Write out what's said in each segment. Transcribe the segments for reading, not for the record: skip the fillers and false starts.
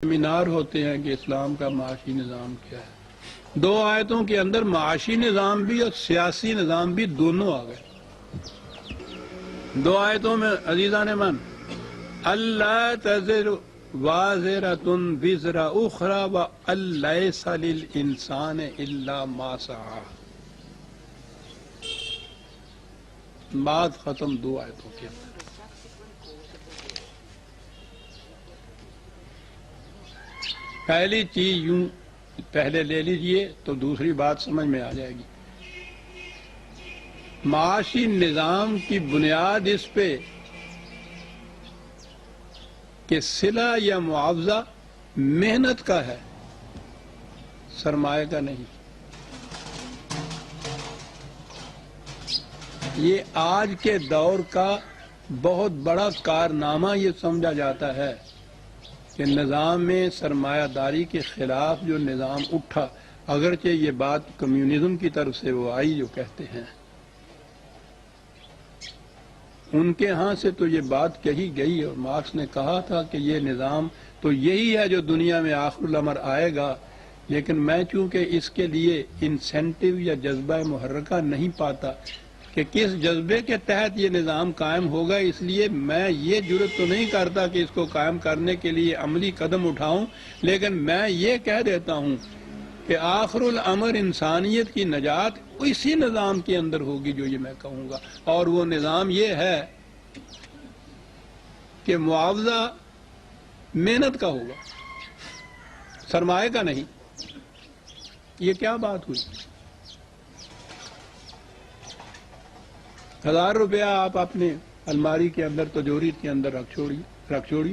Seminar ہوتے ہیں کہ اسلام کا معاشی نظام کیا ہے۔ دو آیتوں کے اندر معاشی نظام بھی اور سیاسی نظام بھی دونوں آ گئے۔ دو آیتوں میں عزیزان من، اللہ تزر وازرۃ وزر اخری وان لیس للانسان الا ما سعی، بات ختم دو آیتوں کے اندر۔ پہلی چیز یوں پہلے لے لیجئے تو دوسری بات سمجھ میں آ جائے گی۔ معاشی نظام کی بنیاد اس پہ کہ صلہ یا معاوضہ محنت کا ہے، سرمایہ کا نہیں۔ یہ آج کے دور کا بہت بڑا کارنامہ یہ سمجھا جاتا ہے کہ نظام میں سرمایہ داری کے خلاف جو نظام اٹھا، اگرچہ یہ بات کمیونزم کی طرف سے وہ آئی جو کہتے ہیں، ان کے ہاں سے تو یہ بات کہی گئی اور مارکس نے کہا تھا کہ یہ نظام تو یہی ہے جو دنیا میں آخر الامر آئے گا، لیکن میں چونکہ اس کے لیے انسینٹیو یا جذبہ محرکہ نہیں پاتا کہ کس جذبے کے تحت یہ نظام قائم ہوگا، اس لیے میں یہ جرات تو نہیں کرتا کہ اس کو قائم کرنے کے لیے عملی قدم اٹھاؤں، لیکن میں یہ کہہ دیتا ہوں کہ آخر الامر انسانیت کی نجات اسی نظام کے اندر ہوگی جو یہ میں کہوں گا، اور وہ نظام یہ ہے کہ معاوضہ محنت کا ہوگا، سرمایہ کا نہیں۔ یہ کیا بات ہوئی؟ 1000 روپیہ آپ اپنے الماری کے اندر تجوری کے اندر رکھ چھوڑیے،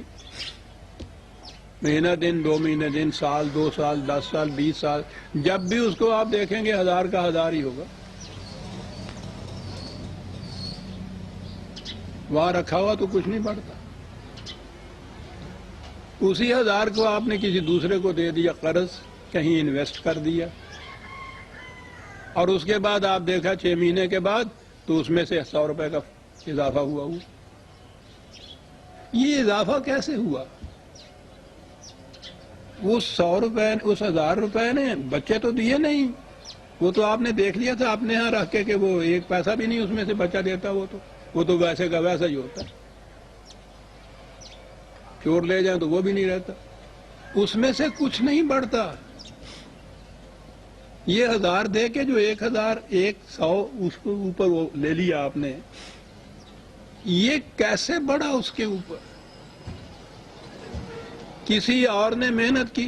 مہینہ دن، 2 مہینے دن، سال، 2 سال، 10 سال، 20 سال، جب بھی اس کو آپ دیکھیں گے 1000 کا 1000 ہی ہوگا، وہاں رکھا ہوا تو کچھ نہیں پڑتا۔ اسی 1000 کو آپ نے کسی دوسرے کو دے دیا قرض، کہیں انویسٹ کر دیا، اور اس کے بعد آپ دیکھا 6 مہینے کے بعد تو اس میں سے 100 روپے کا اضافہ ہوا۔ یہ اضافہ کیسے ہوا؟ وہ 100 روپے، اس 1000 روپے نے بچے تو دیے نہیں، وہ تو آپ نے دیکھ لیا تھا اپنے ہاں رکھ کے کہ وہ 1 پیسہ بھی نہیں اس میں سے بچہ دیتا، وہ تو ویسے کا ویسا ہی ہوتا ہے، چور لے جائیں تو وہ بھی نہیں رہتا، اس میں سے کچھ نہیں بڑھتا۔ یہ 1000 دے کے جو 1000 100 اس کے اوپر وہ لے لیا آپ نے، یہ کیسے بڑھا اس کے اوپر؟ کسی اور نے محنت کی،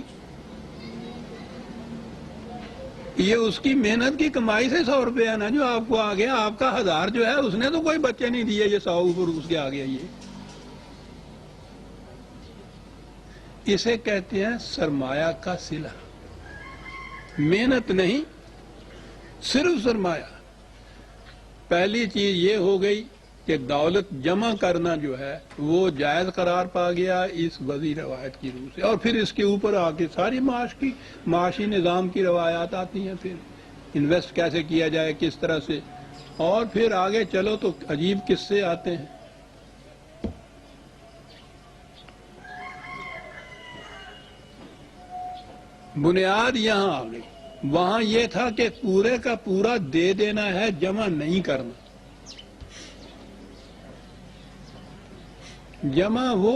یہ اس کی محنت کی کمائی سے 100 روپے ہے نا جو آپ کو آ گیا، آپ کا 1000 جو ہے اس نے تو کوئی بچے نہیں دیے، یہ 100 اوپر اس کے آ گیا۔ یہ اسے کہتے ہیں سرمایہ کا صلہ، محنت نہیں، صرف سرمایہ۔ پہلی چیز یہ ہو گئی کہ دولت جمع کرنا جو ہے وہ جائز قرار پا گیا اس وضعی روایت کی روح سے، اور پھر اس کے اوپر آ کے ساری معاشی نظام کی روایات آتی ہیں، پھر انویسٹ کیسے کیا جائے، کس طرح سے، اور پھر آگے چلو تو عجیب قصے آتے ہیں۔ بنیاد یہاں آ گئی، وہاں یہ تھا کہ پورے کا پورا دے دینا ہے، جمع نہیں کرنا۔ جمع وہ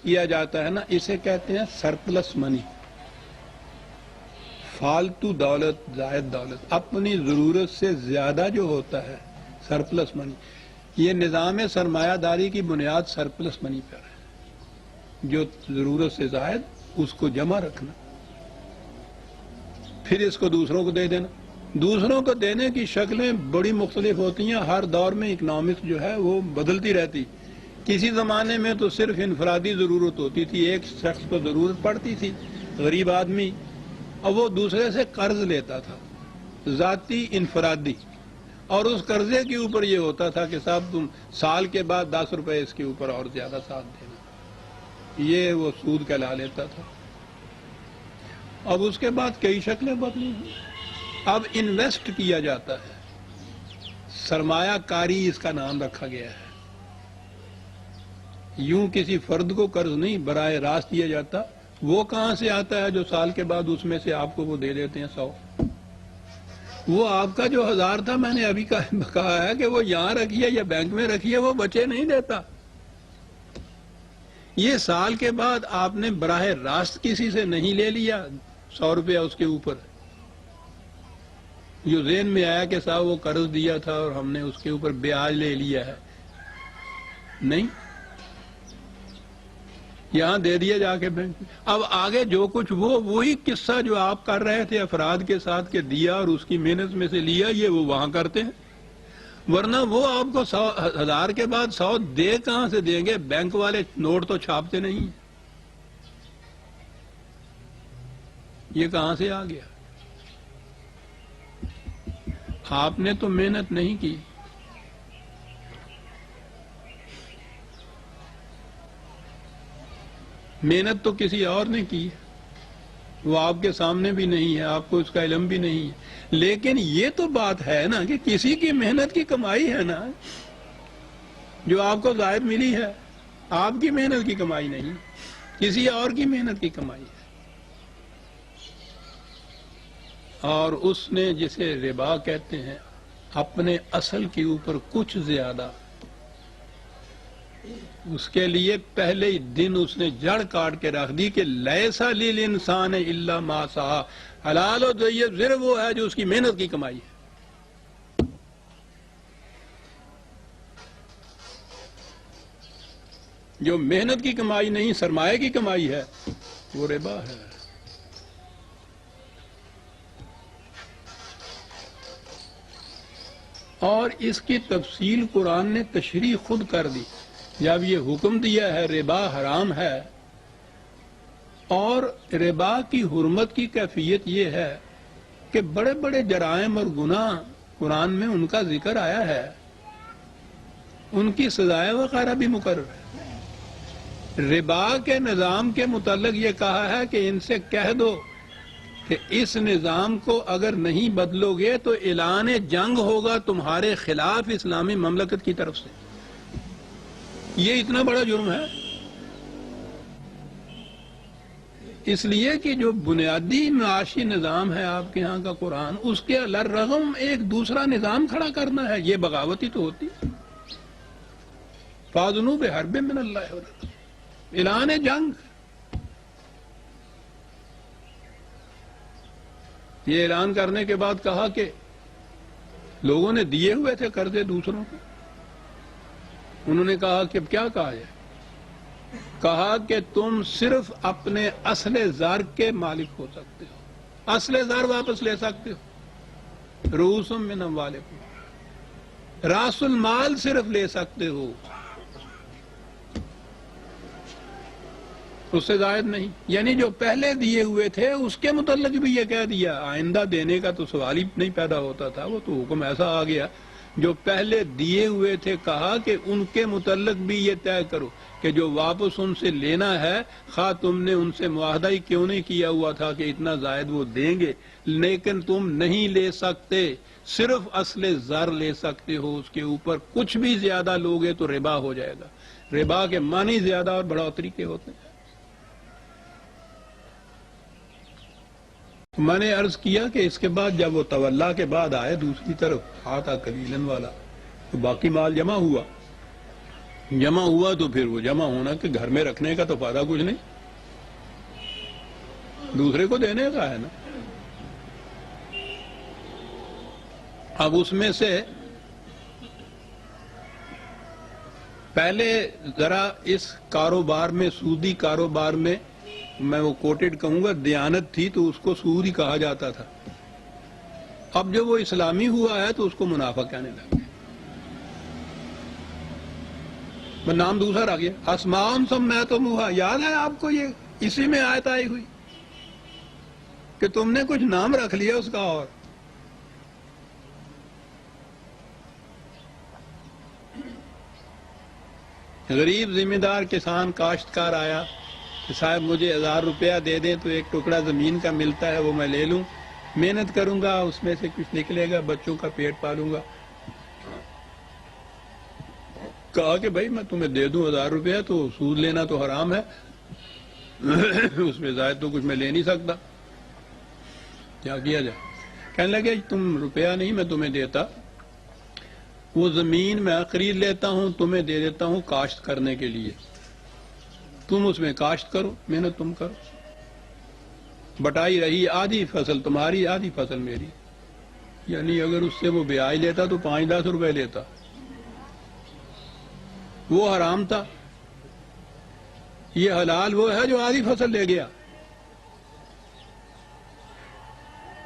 کیا جاتا ہے نا، اسے کہتے ہیں سرپلس منی، فالتو دولت، زائد دولت، اپنی ضرورت سے زیادہ جو ہوتا ہے سرپلس منی۔ یہ نظام سرمایہ داری کی بنیاد سرپلس منی پر ہے، جو ضرورت سے زائد اس کو جمع رکھنا، پھر اس کو دوسروں کو دے دینا۔ دوسروں کو دینے کی شکلیں بڑی مختلف ہوتی ہیں، ہر دور میں اکنامکس جو ہے وہ بدلتی رہتی۔ کسی زمانے میں تو صرف انفرادی ضرورت ہوتی تھی، ایک شخص کو ضرورت پڑتی تھی، غریب آدمی، اور وہ دوسرے سے قرض لیتا تھا، ذاتی انفرادی، اور اس قرضے کے اوپر یہ ہوتا تھا کہ صاحب تم سال کے بعد 10 روپے اس کے اوپر اور زیادہ ساتھ دینا، یہ وہ سود کہلا لیتا تھا۔ اب اس کے بعد کئی شکلیں بدلی ہیں، اب انویسٹ کیا جاتا ہے، سرمایہ کاری اس کا نام رکھا گیا ہے۔ یوں کسی فرد کو قرض نہیں براہ راست دیا جاتا، وہ کہاں سے آتا ہے جو سال کے بعد اس میں سے آپ کو وہ دے دیتے ہیں 100؟ وہ آپ کا جو 1000 تھا، میں نے ابھی کہا ہے کہ وہ یہاں رکھیے یا بینک میں رکھیے، وہ بچے نہیں دیتا۔ یہ سال کے بعد آپ نے براہ راست کسی سے نہیں لے لیا 100 روپیہ اس کے اوپر، جو ذہن میں آیا کہ صاحب وہ قرض دیا تھا اور ہم نے اس کے اوپر بیاج لے لیا ہے، نہیں، یہاں دے دیا جا کے بینک میں۔ اب آگے جو کچھ وہی قصہ جو آپ کر رہے تھے افراد کے ساتھ کہ دیا اور اس کی محنت میں سے لیا، یہ وہ وہاں کرتے ہیں، ورنہ وہ آپ کو 1000 کے بعد 100 دے کہاں سے دیں گے؟ بینک والے نوٹ تو چھاپتے نہیں، یہ کہاں سے آ گیا؟ آپ نے تو محنت نہیں کی۔ محنت تو کسی اور نے کی ہے، وہ آپ کے سامنے بھی نہیں ہے، آپ کو اس کا علم بھی نہیں ہے، لیکن یہ تو بات ہے نا کہ کسی کی محنت کی کمائی ہے نا جو آپ کو زائد ملی ہے، آپ کی محنت کی کمائی نہیں، کسی اور کی محنت کی کمائی ہے۔ اور اس نے جسے ربا کہتے ہیں، اپنے اصل کے اوپر کچھ زیادہ، اس کے لیے پہلے ہی دن اس نے جڑ کاٹ کے رکھ دی کہ لیسا للانسان الا ما سعی، حلال و طیب صرف وہ ہے جو اس کی محنت کی کمائی ہے۔ جو محنت کی کمائی نہیں، سرمایہ کی کمائی ہے، وہ ربا ہے۔ اور اس کی تفصیل قرآن نے تشریح خود کر دی، جب یہ حکم دیا ہے ربا حرام ہے، اور ربا کی حرمت کی کیفیت یہ ہے کہ بڑے بڑے جرائم اور گناہ قرآن میں ان کا ذکر آیا ہے، ان کی سزائیں وغیرہ بھی مقرر ہے۔ ربا کے نظام کے متعلق یہ کہا ہے کہ ان سے کہہ دو کہ اس نظام کو اگر نہیں بدلو گے تو اعلان جنگ ہوگا تمہارے خلاف اسلامی مملکت کی طرف سے۔ یہ اتنا بڑا جرم ہے، اس لیے کہ جو بنیادی معاشی نظام ہے آپ کے ہاں کا قرآن، اس کے الرغم ایک دوسرا نظام کھڑا کرنا ہے، یہ بغاوت ہی تو ہوتی ہے۔ فَأَذِنُوا بِحَرْبٍ مِّنَ اللَّهِ وَرَسُولِهِ، اعلان جنگ۔ یہ اعلان کرنے کے بعد کہا کہ لوگوں نے دیے ہوئے تھے قرضے دوسروں کو، انہوں نے کہا کہ کیا کہا ہے؟ کہا کہ تم صرف اپنے اصل زر کے مالک ہو سکتے ہو، اصل زر واپس لے سکتے ہو، رؤوس من اموالکم، راس المال صرف لے سکتے ہو، اس سے زائد نہیں۔ یعنی جو پہلے دیے ہوئے تھے اس کے متعلق بھی یہ کہہ دیا، آئندہ دینے کا تو سوال ہی نہیں پیدا ہوتا تھا، وہ تو حکم ایسا آ گیا۔ جو پہلے دیے ہوئے تھے کہا کہ ان کے متعلق بھی یہ طے کرو کہ جو واپس ان سے لینا ہے، خواہ تم نے ان سے معاہدہ ہی کیوں نہیں کیا ہوا تھا کہ اتنا زائد وہ دیں گے، لیکن تم نہیں لے سکتے، صرف اصل زر لے سکتے ہو، اس کے اوپر کچھ بھی زیادہ لوگے تو ربا ہو جائے گا۔ ربا کے معنی زیادہ اور بڑھوتری کے ہوتے ہیں۔ میں نے عرض کیا کہ اس کے بعد جب وہ تولا کے بعد آئے دوسری طرف آتا قلیلاً والا، تو باقی مال جمع ہوا تو پھر وہ جمع ہونا کہ گھر میں رکھنے کا تو فائدہ کچھ نہیں، دوسرے کو دینے کا ہے نا۔ اب اس میں سے پہلے ذرا اس کاروبار میں، سودی کاروبار میں، میں وہ کوٹڈ کہوں گا، دیانت تھی تو اس کو سود ہی کہا جاتا تھا۔ اب جب وہ اسلامی ہوا ہے تو اس کو منافع کہنے لگے، نام دوسرا رہ گیا۔ اسماء سمیتموہا، یاد ہے آپ کو؟ یہ اسی میں آیت آئی ہوئی کہ تم نے کچھ نام رکھ لیا اس کا۔ اور غریب ذمہ دار کسان کاشتکار آیا کہ صاحب مجھے 1000 روپیہ دے دیں تو ایک ٹکڑا زمین کا ملتا ہے، وہ میں لے لوں، محنت کروں گا، اس میں سے کچھ نکلے گا، بچوں کا پیٹ پالوں گا۔ کہا کہ بھائی میں تمہیں دے دوں 1000 روپیہ تو سود لینا تو حرام ہے، اس میں زائد تو کچھ میں لے نہیں سکتا، کیا کیا جائے؟ کہنے لگے تم روپیہ نہیں میں تمہیں دیتا، وہ زمین میں خرید لیتا ہوں، تمہیں دے دیتا ہوں کاشت کرنے کے لیے، تم اس میں کاشت کرو، محنت تم کرو، بٹائی رہی آدھی فصل تمہاری آدھی فصل میری، یعنی اگر اس سے وہ بیاج لیتا تو 5-10 روپے لیتا، وہ حرام تھا، یہ حلال وہ ہے جو آدھی فصل لے گیا۔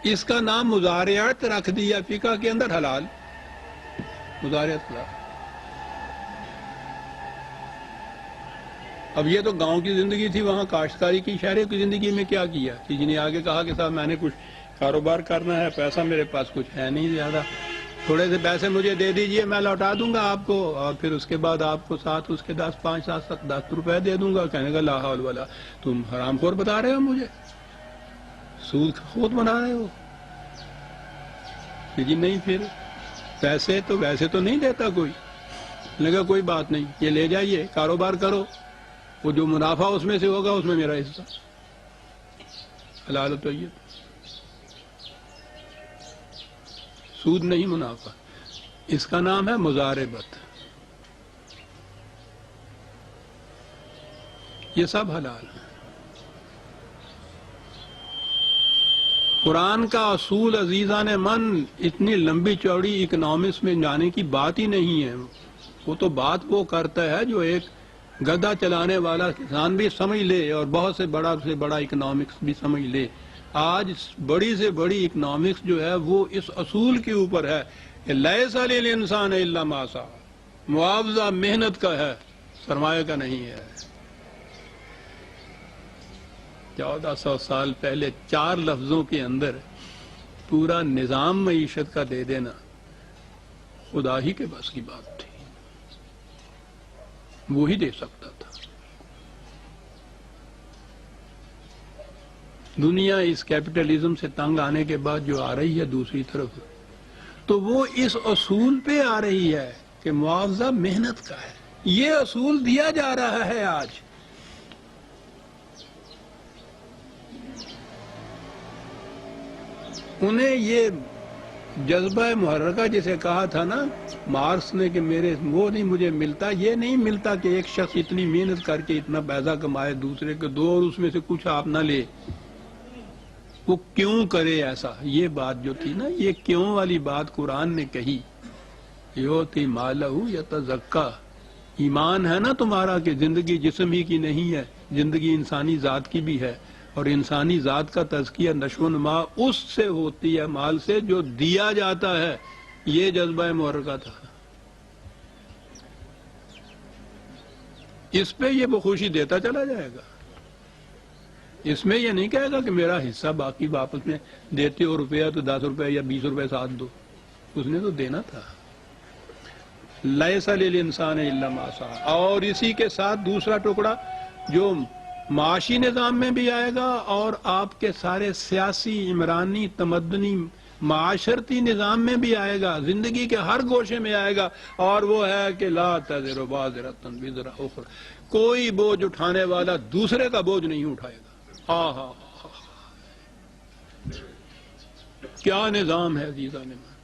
اس کا نام مزارعت رکھ دیا فقہ کے اندر، حلال مزارعت حلال۔ اب یہ تو گاؤں کی زندگی تھی، وہاں کاشتکاری کی، شہروں کی زندگی میں کیا کیا؟ کسی نے آگے کہا کہ صاحب میں نے کچھ کاروبار کرنا ہے، پیسہ میرے پاس کچھ ہے نہیں زیادہ، تھوڑے سے پیسے مجھے دے دیجئے، میں لوٹا دوں گا آپ کو، اور پھر اس کے بعد آپ کو ساتھ اس کے 10 روپے دے دوں گا۔ کہنے کا لا حول ولا، تم حرام خور بتا رہے ہو مجھے، سود خود بنا رہے ہو؟ لیکن نہیں، پھر پیسے تو ویسے تو نہیں دیتا کوئی، لگا کوئی بات نہیں، یہ لے جائیے کاروبار کرو، وہ جو منافع اس میں سے ہوگا اس میں میرا حصہ، حلال و طیب، سود نہیں منافع، اس کا نام ہے مزاربت، یہ سب حلال ہے۔ قرآن کا اصول عزیزان من اتنی لمبی چوڑی اکنامکس میں جانے کی بات ہی نہیں ہے، وہ تو بات وہ کرتا ہے جو ایک گدھا چلانے والا کسان بھی سمجھ لے اور بہت سے بڑا اکنامکس بھی سمجھ لے۔ آج بڑی سے بڑی اکنامکس جو ہے وہ اس اصول کے اوپر ہے کہ لیس للانسان الا ما سعی، معاوضہ محنت کا ہے، سرمایہ کا نہیں ہے۔ 1400 سال پہلے 4 لفظوں کے اندر پورا نظام معیشت کا دے دینا خدا ہی کے بس کی بات تھی، وہی دے سکتا تھا۔ دنیا اس کیپٹلزم سے تنگ آنے کے بعد جو آ رہی ہے دوسری طرف، تو وہ اس اصول پہ آ رہی ہے کہ معاوضہ محنت کا ہے، یہ اصول دیا جا رہا ہے آج۔ انہیں یہ جذبہ محرکہ جسے کہا تھا نا مارکس نے کہ میرے وہ نہیں مجھے ملتا، یہ نہیں ملتا کہ ایک شخص اتنی محنت کر کے اتنا پیسہ کمائے، دوسرے کو دو اور اس میں سے کچھ آپ نہ لے، وہ کیوں کرے ایسا؟ یہ بات جو تھی نا، یہ کیوں والی بات قرآن نے کہی، یوتی مالہ یتزکا، ایمان ہے نا تمہارا کہ زندگی جسم ہی کی نہیں ہے، زندگی انسانی ذات کی بھی ہے، اور انسانی ذات کا تزکیہ نشو و نما اس سے ہوتی ہے، مال سے جو دیا جاتا ہے، یہ جذبہ محرکہ تھا۔ اس پہ یہ بخوشی دیتا چلا جائے گا، اس میں یہ نہیں کہے گا کہ میرا حصہ باقی واپس میں دیتے ہو روپیہ تو 10 روپے یا 20 روپے ساتھ دو، اس نے تو دینا تھا۔ لیس للانسان الا ما سعی، اور اسی کے ساتھ دوسرا ٹکڑا جو معاشی نظام میں بھی آئے گا اور آپ کے سارے سیاسی، عمرانی، تمدنی، معاشرتی نظام میں بھی آئے گا، زندگی کے ہر گوشے میں آئے گا، اور وہ ہے کہ لا تزر وازرۃ وزر اخری، کوئی بوجھ اٹھانے والا دوسرے کا بوجھ نہیں اٹھائے گا۔ ہاں ہاں کیا نظام ہے عزیزان من،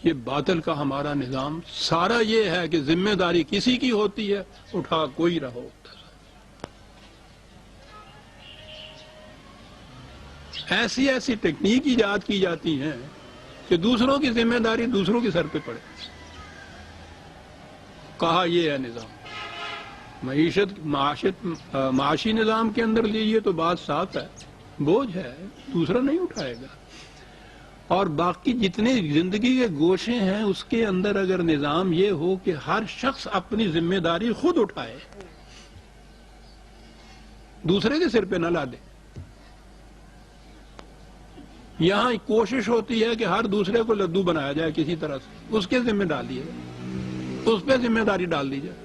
یہ باطل کا ہمارا نظام سارا یہ ہے کہ ذمہ داری کسی کی ہوتی ہے، اٹھا کوئی رہو۔ ایسی ایسی ٹیکنیک ایجاد کی جاتی ہیں کہ دوسروں کی ذمہ داری دوسروں کے سر پہ پڑے، کہا یہ ہے نظام معاشی نظام کے اندر لیجیے تو بات صاف ہے، بوجھ ہے، دوسرا نہیں اٹھائے گا۔ اور باقی جتنے زندگی کے گوشے ہیں اس کے اندر اگر نظام یہ ہو کہ ہر شخص اپنی ذمہ داری خود اٹھائے، دوسرے کے سر پہ نہ لا دے، یہاں کوشش ہوتی ہے کہ ہر دوسرے کو لدو بنایا جائے کسی طرح سے، اس کے ذمہ ڈال دیے جائے، اس پہ ذمہ داری ڈال دی جائے۔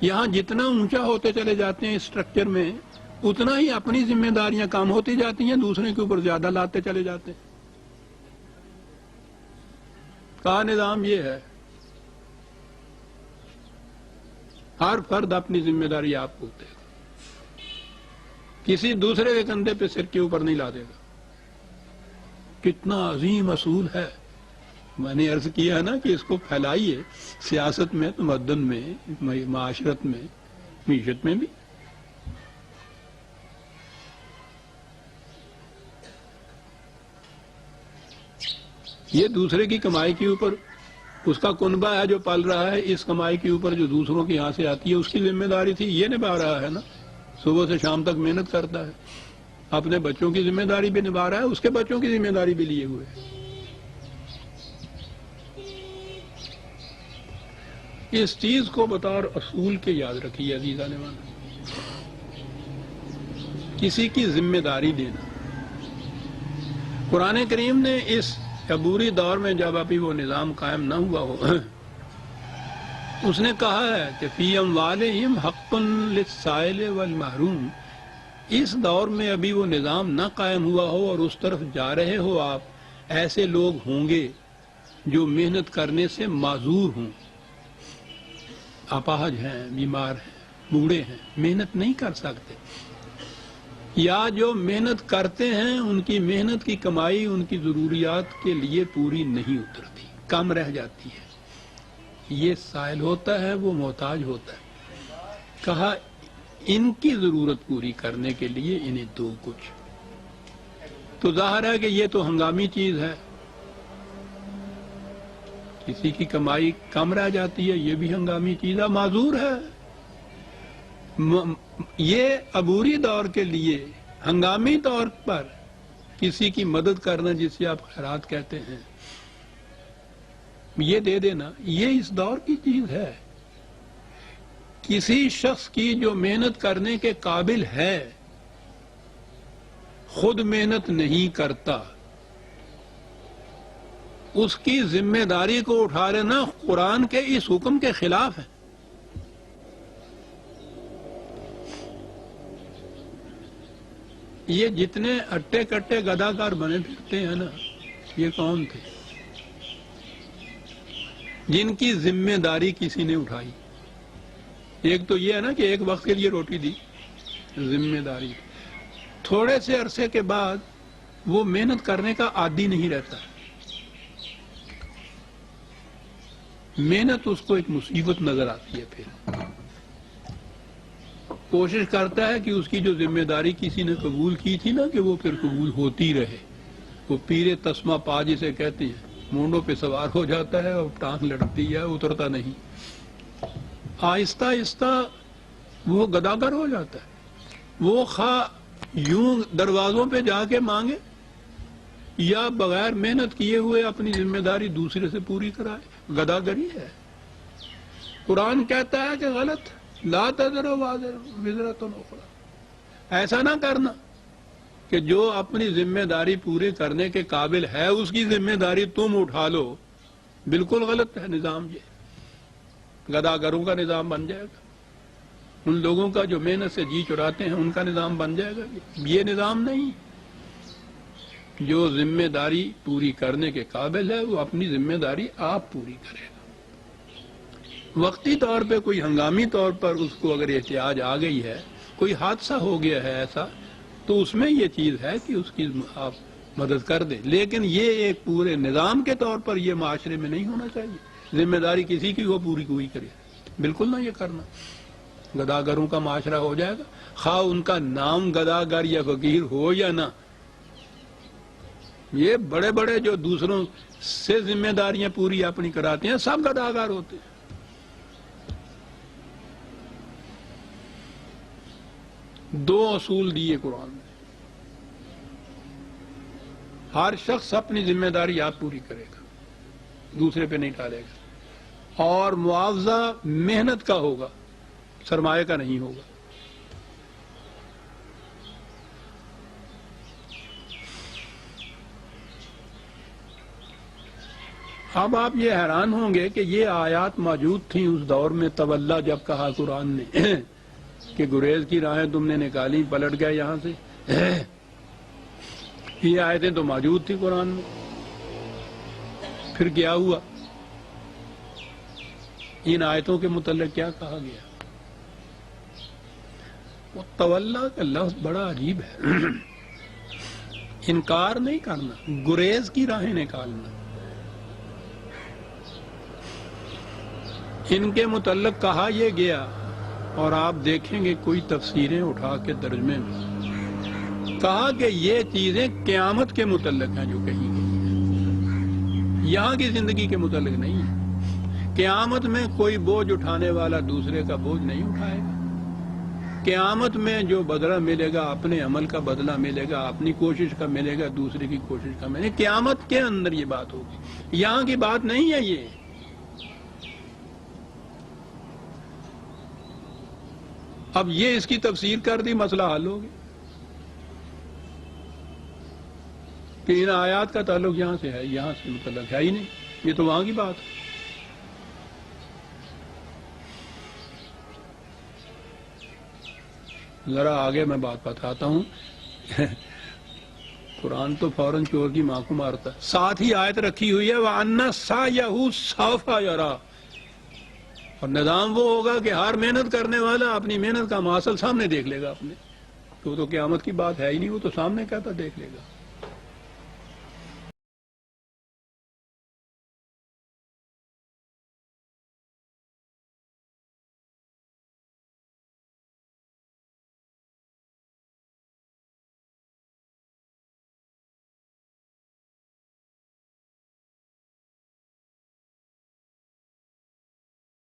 یہاں جتنا اونچا ہوتے چلے جاتے ہیں اس سٹرکچر میں، اتنا ہی اپنی ذمہ داریاں کم ہوتی جاتی ہیں، دوسرے کے اوپر زیادہ لاتے چلے جاتے ہیں۔ کا نظام یہ ہے۔ ہر فرد اپنی ذمہ داری آپ کو دے گا، کسی دوسرے کے کندھے پہ سر کے اوپر نہیں لا دے گا۔ کتنا عظیم اصول ہے۔ میں نے عرض کیا نا کہ اس کو پھیلائیے سیاست میں، تمدن میں، معاشرت میں، معیشت میں بھی۔ یہ دوسرے کی کمائی کے اوپر اس کا کنبہ ہے جو پل رہا ہے، اس کمائی کے اوپر جو دوسروں کے یہاں سے آتی ہے اس کی ذمہ داری تھی، یہ نبھا رہا ہے نا، صبح سے شام تک محنت کرتا ہے، اپنے بچوں کی ذمہ داری بھی نبھا رہا ہے، اس کے بچوں کی ذمہ داری بھی لیے ہوئے ہے۔ اس چیز کو بطور اصول کے یاد رکھیے عزیزان من، کسی کی ذمہ داری لینا۔ قرآن کریم نے اس عبوری دور میں جب ابھی وہ نظام قائم نہ ہوا ہو، اس نے کہا ہے کہ فی اموالہم حق للسائل والمحروم۔ اس دور میں ابھی وہ نظام نہ قائم ہوا ہو اور اس طرف جا رہے ہو آپ، ایسے لوگ ہوں گے جو محنت کرنے سے معذور ہوں، اپاہج ہیں، بیمار ہیں، بوڑھے ہیں، محنت نہیں کر سکتے، یا جو محنت کرتے ہیں ان کی محنت کی کمائی ان کی ضروریات کے لیے پوری نہیں اترتی، کم رہ جاتی ہے۔ یہ سائل ہوتا ہے، وہ محتاج ہوتا ہے۔ کہا ان کی ضرورت پوری کرنے کے لیے انہیں دو کچھ۔ تو ظاہر ہے کہ یہ تو ہنگامی چیز ہے، کسی کی کمائی کم رہ جاتی ہے، یہ بھی ہنگامی چیز ہے، معذور ہے۔ یہ عبوری دور کے لیے ہنگامی طور پر کسی کی مدد کرنا، جسے آپ خیرات کہتے ہیں، یہ دے دینا، یہ اس دور کی چیز ہے۔ کسی شخص کی جو محنت کرنے کے قابل ہے، خود محنت نہیں کرتا، اس کی ذمہ داری کو اٹھا لینا قرآن کے اس حکم کے خلاف ہے۔ یہ جتنے اٹے کٹے گداکار بنے پھرتے ہیں نا، یہ کون تھے؟ جن کی ذمہ داری کسی نے اٹھائی۔ ایک تو یہ ہے نا کہ ایک وقت کے لیے روٹی دی، ذمہ داری۔ تھوڑے سے عرصے کے بعد وہ محنت کرنے کا عادی نہیں رہتا، محنت اس کو ایک مصیبت نظر آتی ہے، پھر کوشش کرتا ہے کہ اس کی جو ذمہ داری کسی نے قبول کی تھی نا، کہ وہ پھر قبول ہوتی رہے۔ وہ پیرے تسمہ پا جسے کہتے ہیں، مونڈوں پہ سوار ہو جاتا ہے اور ٹانگ لڑکتی ہے، اترتا نہیں، آہستہ آہستہ وہ گداگر ہو جاتا ہے۔ وہ خواہ یوں دروازوں پہ جا کے مانگے یا بغیر محنت کیے ہوئے اپنی ذمہ داری دوسرے سے پوری کرائے، گداگری ہے۔ قرآن کہتا ہے کہ غلط، لا تزر وزرۃ اخری، ایسا نہ کرنا کہ جو اپنی ذمہ داری پوری کرنے کے قابل ہے اس کی ذمہ داری تم اٹھا لو۔ بالکل غلط ہے نظام، یہ گداگروں کا نظام بن جائے گا، ان لوگوں کا جو محنت سے جی چراتے ہیں ان کا نظام بن جائے گا۔ یہ نظام نہیں، جو ذمہ داری پوری کرنے کے قابل ہے وہ اپنی ذمہ داری آپ پوری کرے گا۔ وقتی طور پہ کوئی ہنگامی طور پر اس کو اگر احتیاج آ گئی ہے، کوئی حادثہ ہو گیا ہے ایسا، تو اس میں یہ چیز ہے کہ اس کی آپ مدد کر دیں، لیکن یہ ایک پورے نظام کے طور پر یہ معاشرے میں نہیں ہونا چاہیے۔ ذمہ داری کسی کی ہو پوری کوئی کرے، بالکل نہ یہ کرنا۔ گداگروں کا معاشرہ ہو جائے گا، خواہ ان کا نام گداگر یا فقیر ہو یا نہ۔ یہ بڑے بڑے جو دوسروں سے ذمہ داریاں پوری اپنی کراتے ہیں، سب گداگر ہوتے ہیں۔ دو اصول دیے قرآن نے، ہر شخص اپنی ذمہ داری آپ پوری کرے گا، دوسرے پہ نہیں ڈالے گا، اور معاوضہ محنت کا ہوگا، سرمایہ کا نہیں ہوگا۔ اب آپ یہ حیران ہوں گے کہ یہ آیات موجود تھیں اس دور میں، تولا جب کہا قرآن نے کہ گریز کی راہیں تم نے نکالی، پلٹ گئے یہاں سے، یہ آیتیں تو موجود تھی قرآن میں۔ پھر کیا ہوا؟ ان آیتوں کے متعلق کیا کہا گیا؟ وہ تولا کا لفظ بڑا عجیب ہے. انکار نہیں کرنا، گریز کی راہیں نکالنا. ان کے متعلق کہا یہ گیا، اور آپ دیکھیں گے کوئی تفسیریں اٹھا کے ترجمے میں کہا کہ یہ چیزیں قیامت کے متعلق ہیں جو کہی گئی ہیں، یہاں کی زندگی کے متعلق نہیں ہے. قیامت میں کوئی بوجھ اٹھانے والا دوسرے کا بوجھ نہیں اٹھائے گا. قیامت میں جو بدلہ ملے گا اپنے عمل کا بدلہ ملے گا، اپنی کوشش کا ملے گا، دوسرے کی کوشش کا ملے گا. قیامت کے اندر یہ بات ہوگی، یہاں کی بات نہیں ہے. یہ اب یہ اس کی تفسیر کر دی، مسئلہ حل ہو گیا کہ ان آیات کا تعلق یہاں سے ہے، یہاں سے متعلق ہے ہی نہیں، یہ تو وہاں کی بات ہے. ذرا آگے میں بات بتاتا ہوں. قرآن تو فوراً چور کی ماں کو مارتا ہے. ساتھ ہی آیت رکھی ہوئی ہے وَأَنَّ سَعْيَهُ سَوْفَ يَرَىٰ، اور نظام وہ ہوگا کہ ہر محنت کرنے والا اپنی محنت کا محصول سامنے دیکھ لے گا اپنے. تو قیامت کی بات ہے ہی نہیں، وہ تو سامنے کہتا دیکھ لے گا.